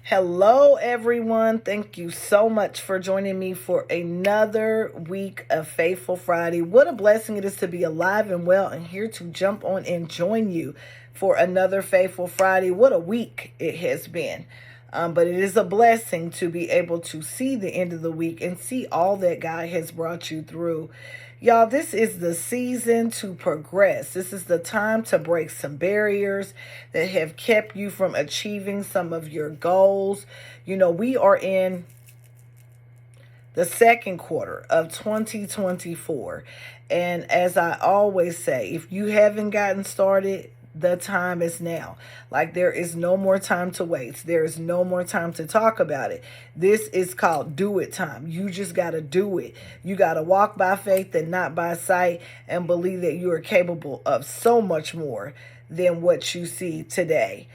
Hello, everyone. Thank you so much for joining me for another week of Faithful Friday. What a blessing it is to be alive and well and here to jump on and join you for another Faithful Friday. What a week it has been. But it is a blessing to be able to see the end of the week and see all that God has brought you through. Y'all, this is the season to progress. This is the time to break some barriers that have kept you from achieving some of your goals. We are in the second quarter of 2024. And as I always say, if you haven't gotten started, the time is now. Like, there is no more time to waste. There is no more time to talk about it. This is called do it time. You just got to do it. You got to walk by faith and not by sight and believe that you are capable of so much more than what you see today.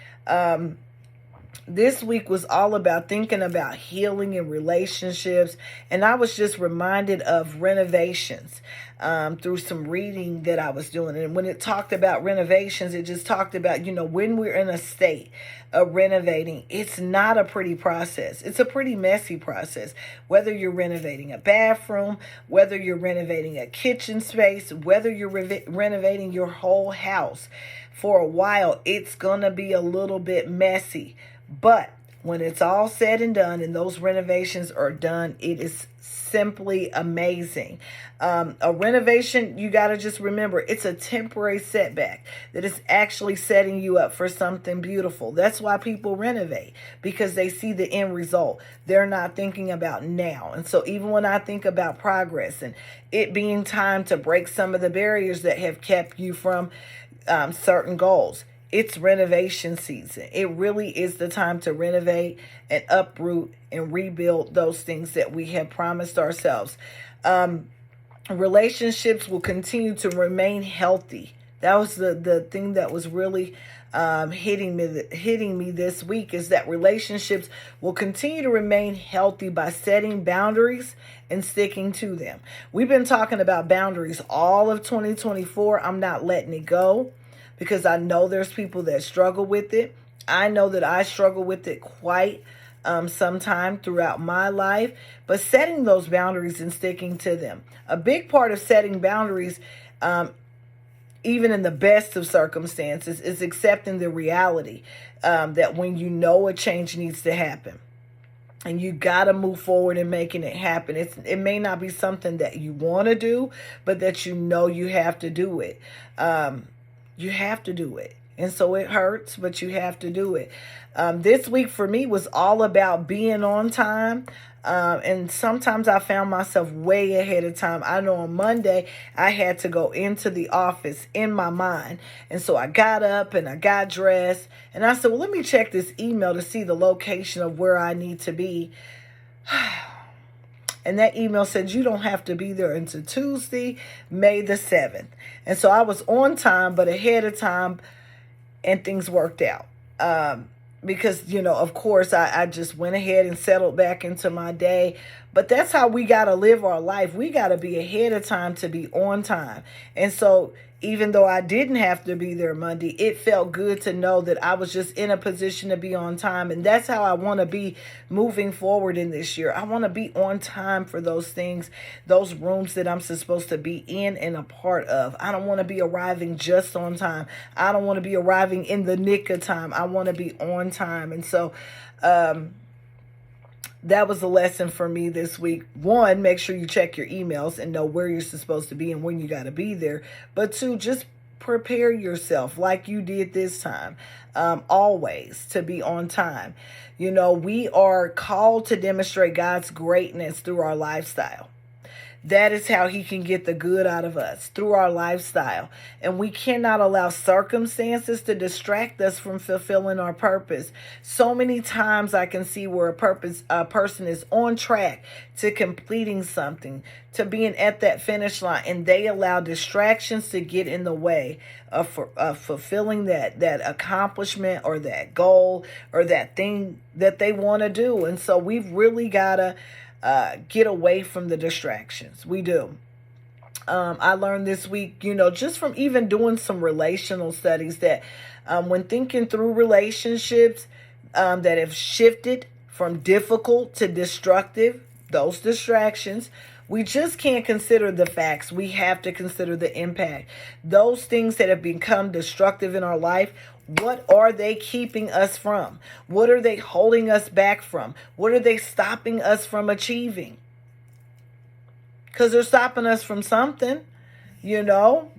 This week was all about thinking about healing and relationships. And I was just reminded of renovations through some reading that I was doing. And when it talked about renovations, it just talked about, when we're in a state of renovating, it's not a pretty process. It's a pretty messy process. Whether you're renovating a bathroom, whether you're renovating a kitchen space, whether you're renovating your whole house, for a while, it's going to be a little bit messy. But when it's all said and done and those renovations are done, it is simply amazing. A renovation, you got to just remember, it's a temporary setback that is actually setting you up for something beautiful. That's why people renovate, because they see the end result. They're not thinking about now. And so even when I think about progress and it being time to break some of the barriers that have kept you from certain goals, it's renovation season. It really is the time to renovate and uproot and rebuild those things that we have promised ourselves. Relationships will continue to remain healthy. That was the thing that was really hitting me this week, is that relationships will continue to remain healthy by setting boundaries and sticking to them. We've been talking about boundaries all of 2024. I'm not letting it go, because I know there's people that struggle with it. I know that I struggle with it quite sometime throughout my life. But setting those boundaries and sticking to them. A big part of setting boundaries, even in the best of circumstances, is accepting the reality that when you know a change needs to happen, and you got to move forward in making it happen. It may not be something that you want to do, but that you know you have to do it. You have to do it. And so it hurts, but you have to do it. This week for me was all about being on time. And sometimes I found myself way ahead of time. I know on Monday I had to go into the office in my mind. And so I got up and I got dressed. And I said, well, let me check this email to see the location of where I need to be. And that email said, you don't have to be there until Tuesday, May the 7th. And so I was on time, but ahead of time, and things worked out. Because, of course, I just went ahead and settled back into my day. But that's how we got to live our life. We got to be ahead of time to be on time. And so even though I didn't have to be there Monday, it felt good to know that I was just in a position to be on time. And that's how I want to be moving forward in this year. I want to be on time for those things, those rooms that I'm supposed to be in and a part of. I don't want to be arriving just on time. I don't want to be arriving in the nick of time. I want to be on time. And so, that was a lesson for me this week. One, make sure you check your emails and know where you're supposed to be and when you got to be there. But two, just prepare yourself like you did this time, always to be on time. We are called to demonstrate God's greatness through our lifestyle. That is how he can get the good out of us, through our lifestyle. And we cannot allow circumstances to distract us from fulfilling our purpose. So many times I can see where a person is on track to completing something, to being at that finish line, and they allow distractions to get in the way of fulfilling that accomplishment or that goal or that thing that they want to do. And so we've really got to get away from the distractions. We do. I learned this week, just from even doing some relational studies, that when thinking through relationships, that have shifted from difficult to destructive, those distractions. We just can't consider the facts. We have to consider the impact. Those things that have become destructive in our life, what are they keeping us from? What are they holding us back from? What are they stopping us from achieving? Because they're stopping us from something, you know.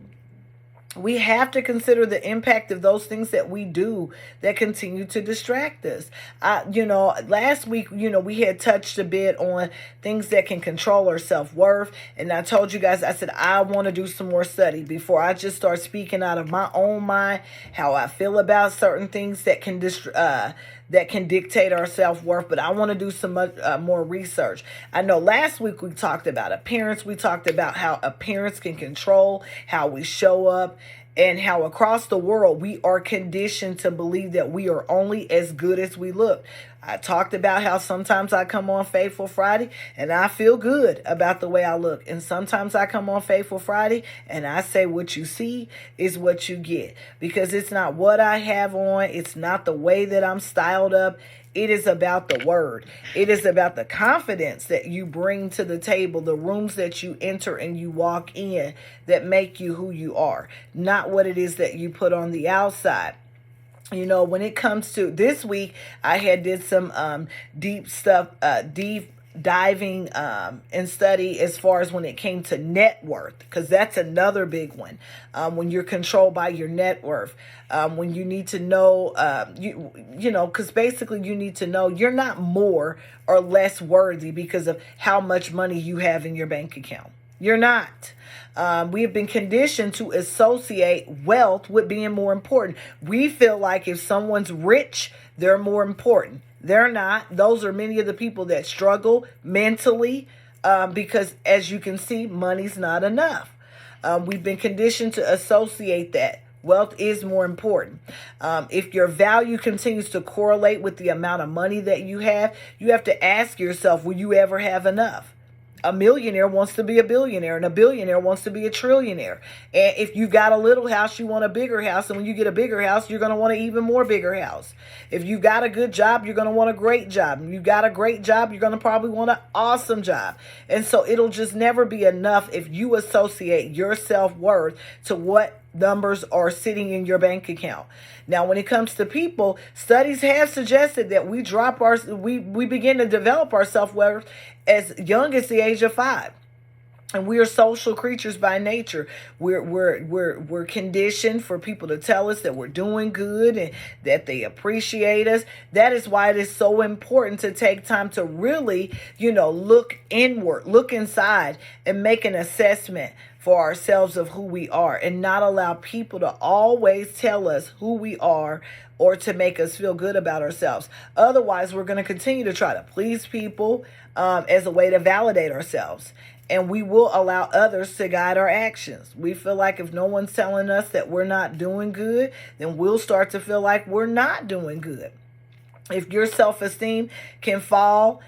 We have to consider the impact of those things that we do that continue to distract us. Last week, we had touched a bit on things that can control our self-worth. And I told you guys, I said, I want to do some more study before I just start speaking out of my own mind, how I feel about certain things that can dictate our self-worth, but I want to do some more research. I know last week we talked about appearance. We talked about how appearance can control how we show up, and how across the world we are conditioned to believe that we are only as good as we look. I talked about how sometimes I come on Faithful Friday and I feel good about the way I look. And sometimes I come on Faithful Friday and I say what you see is what you get. Because it's not what I have on. It's not the way that I'm styled up. It is about the word. It is about the confidence that you bring to the table, the rooms that you enter and you walk in that make you who you are, not what it is that you put on the outside. When it comes to this week, I had did some deep diving and study as far as when it came to net worth, because that's another big one. When you're controlled by your net worth, when you need to know, because basically you need to know you're not more or less worthy because of how much money you have in your bank account. You're not. We have been conditioned to associate wealth with being more important. We feel like if someone's rich, they're more important. They're not. Those are many of the people that struggle mentally because, as you can see, money's not enough. We've been conditioned to associate that. Wealth is more important. If your value continues to correlate with the amount of money that you have to ask yourself, will you ever have enough? A millionaire wants to be a billionaire, and a billionaire wants to be a trillionaire. And if you've got a little house, you want a bigger house. And when you get a bigger house, you're going to want an even more bigger house. If you've got a good job, you're going to want a great job. If you've got a great job, you're going to probably want an awesome job. And so it'll just never be enough if you associate your self-worth to what numbers are sitting in your bank account. Now, when it comes to people, studies have suggested that we begin to develop our self-worth as young as the age of 5. And we are social creatures by nature. We're conditioned for people to tell us that we're doing good and that they appreciate us. That is why it is so important to take time to really, look inward, look inside, and make an assessment for ourselves of who we are, and not allow people to always tell us who we are or to make us feel good about ourselves. Otherwise, we're going to continue to try to please people as a way to validate ourselves. And we will allow others to guide our actions. We feel like if no one's telling us that we're not doing good, then we'll start to feel like we're not doing good. If your self-esteem can fall,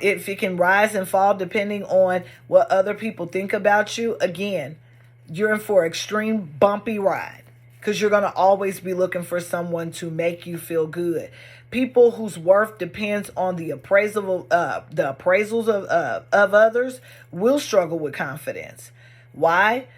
if it can rise and fall depending on what other people think about you, again, you're in for an extreme bumpy ride, because you're going to always be looking for someone to make you feel good. People whose worth depends on the appraisals of others will struggle with confidence. Why?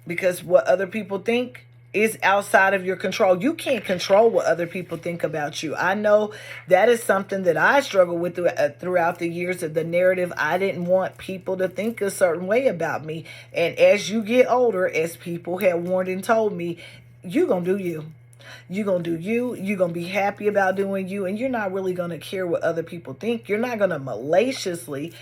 Because what other people think is outside of your control. You can't control what other people think about you. I know that is something that I struggle with throughout the years of the narrative. I didn't want people to think a certain way about me. And as you get older, as people have warned and told me, you're going to do you. You're going to do you. You're going to be happy about doing you. And you're not really going to care what other people think. You're not going to maliciously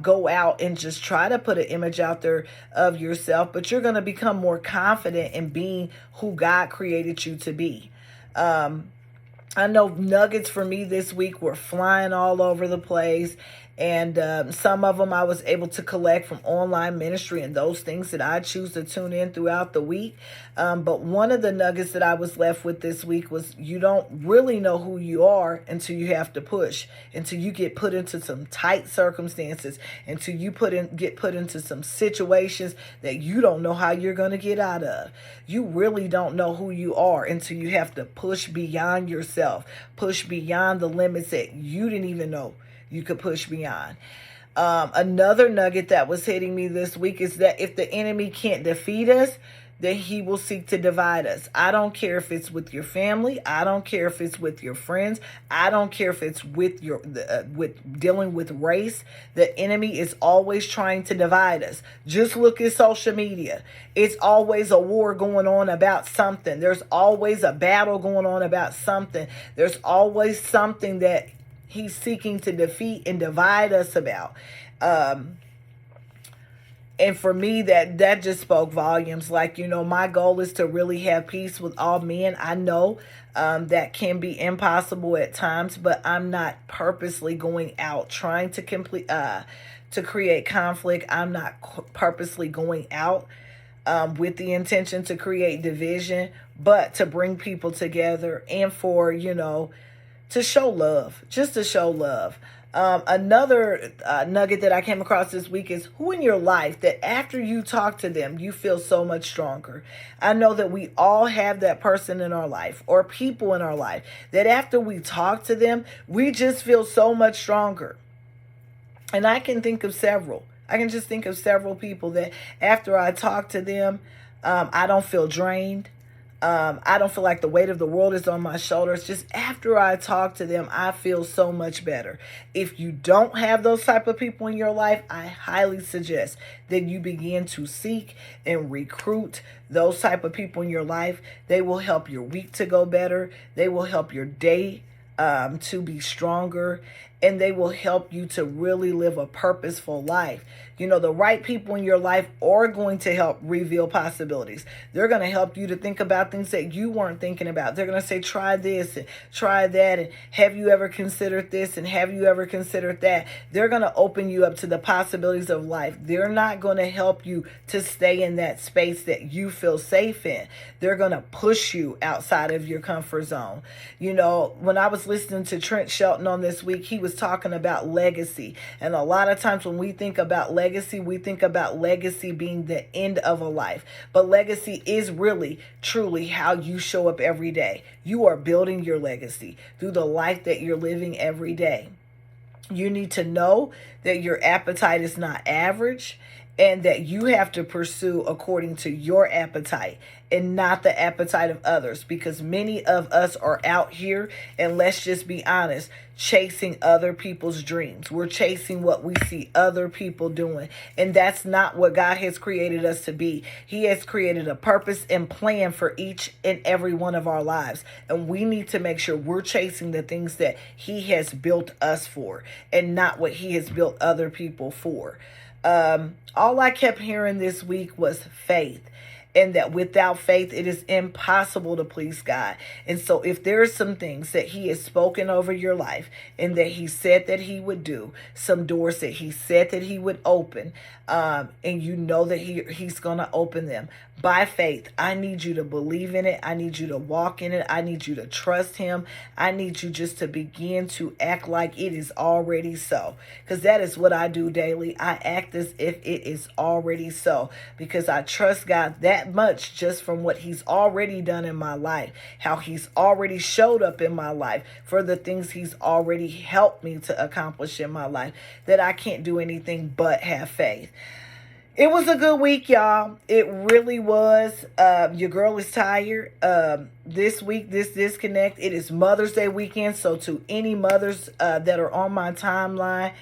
go out and just try to put an image out there of yourself. But you're going to become more confident in being who God created you to be. I know nuggets for me this week were flying all over the place. And some of them I was able to collect from online ministry and those things that I choose to tune in throughout the week. But one of the nuggets that I was left with this week was you don't really know who you are until you have to push, until you get put into some tight circumstances, until you get put into some situations that you don't know how you're going to get out of. You really don't know who you are until you have to push beyond yourself yourself. Push beyond the limits that you didn't even know you could push beyond. Another nugget that was hitting me this week is that if the enemy can't defeat us, then he will seek to divide us. I don't care if it's with your family. I don't care if it's with your friends. I don't care if it's with with dealing with race. The enemy is always trying to divide us. Just look at social media. It's always a war going on about something. There's always a battle going on about something. There's always something that he's seeking to defeat and divide us about. And for me, that just spoke volumes. Like, my goal is to really have peace with all men. I know that can be impossible at times, but I'm not purposely going out trying to to create conflict. I'm not purposely going out with the intention to create division, but to bring people together and for, to show love, just to show love. Another nugget that I came across this week is who in your life that after you talk to them, you feel so much stronger. I know that we all have that person in our life or people in our life that after we talk to them, we just feel so much stronger. And I can think of several. I can just think of several people that after I talk to them, I don't feel drained. I don't feel like the weight of the world is on my shoulders. Just after I talk to them, I feel so much better. If you don't have those type of people in your life, I highly suggest that you begin to seek and recruit those type of people in your life. They will help your week to go better. They will help your day to be stronger, and they will help you to really live a purposeful life. The right people in your life are going to help reveal possibilities. They're going to help you to think about things that you weren't thinking about. They're going to say, try this and try that. And have you ever considered this? And have you ever considered that? They're going to open you up to the possibilities of life. They're not going to help you to stay in that space that you feel safe in. They're going to push you outside of your comfort zone. When I was listening to Trent Shelton on this week, he was talking about legacy. And a lot of times when we think about legacy, we think about legacy being the end of a life. But legacy is really, truly how you show up every day. You are building your legacy through the life that you're living every day. You need to know that your appetite is not average and that you have to pursue according to your appetite and not the appetite of others, because many of us are out here, and let's just be honest, chasing other people's dreams. We're chasing what we see other people doing, and that's not what God has created us to be. He has created a purpose and plan for each and every one of our lives, and we need to make sure we're chasing the things that He has built us for and not what He has built other people for. All I kept hearing this week was faith. And that without faith, it is impossible to please God. And so if there are some things that He has spoken over your life and that He said that He would do, some doors that He said that He would open, and you know that He's going to open them by faith, I need you to believe in it. I need you to walk in it. I need you to trust Him. I need you just to begin to act like it is already so. Because that is what I do daily. I act as if it is already so. Because I trust God that much just from what He's already done in my life. How He's already showed up in my life for the things He's already helped me to accomplish in my life. That I can't do anything but have faith. It was a good week, y'all. It really was. Your girl is tired. This week, this disconnect, it is Mother's Day weekend. So to any mothers that are on my timeline,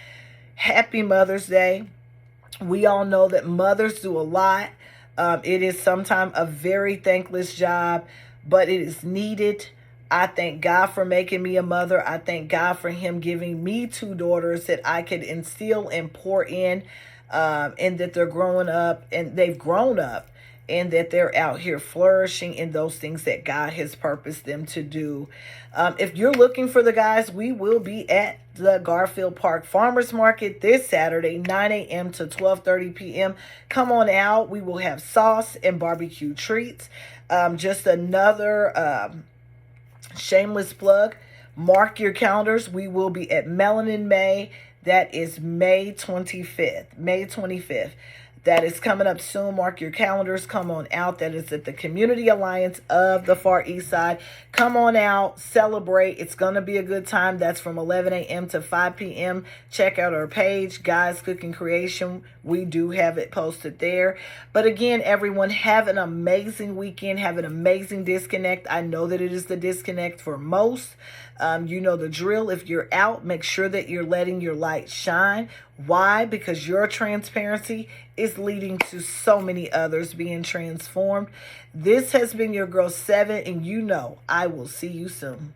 happy Mother's Day. We all know that mothers do a lot. It is sometimes a very thankless job, but it is needed. I thank God for making me a mother. I thank God for Him giving me 2 daughters that I could instill and pour in. And that they're growing up and they've grown up and that they're out here flourishing in those things that God has purposed them to do. If you're looking for the guys, we will be at the Garfield Park Farmers Market this Saturday, 9 a.m. to 12:30 p.m. Come on out. We will have sauce and barbecue treats. Just another shameless plug. Mark your calendars. We will be at Melanin May. That is May 25th. May 25th. That is coming up soon. Mark your calendars. Come on out. That is at the Community Alliance of the Far East Side. Come on out. Celebrate. It's going to be a good time. That's from 11 a.m. to 5 p.m. Check out our page, Guys Cooking Creation. We do have it posted there. But again, everyone, have an amazing weekend. Have an amazing disconnect. I know that it is the disconnect for most. You know the drill. If you're out, make sure that you're letting your light shine. Why? Because your transparency is leading to so many others being transformed. This has been your girl 7, and you know I will see you soon.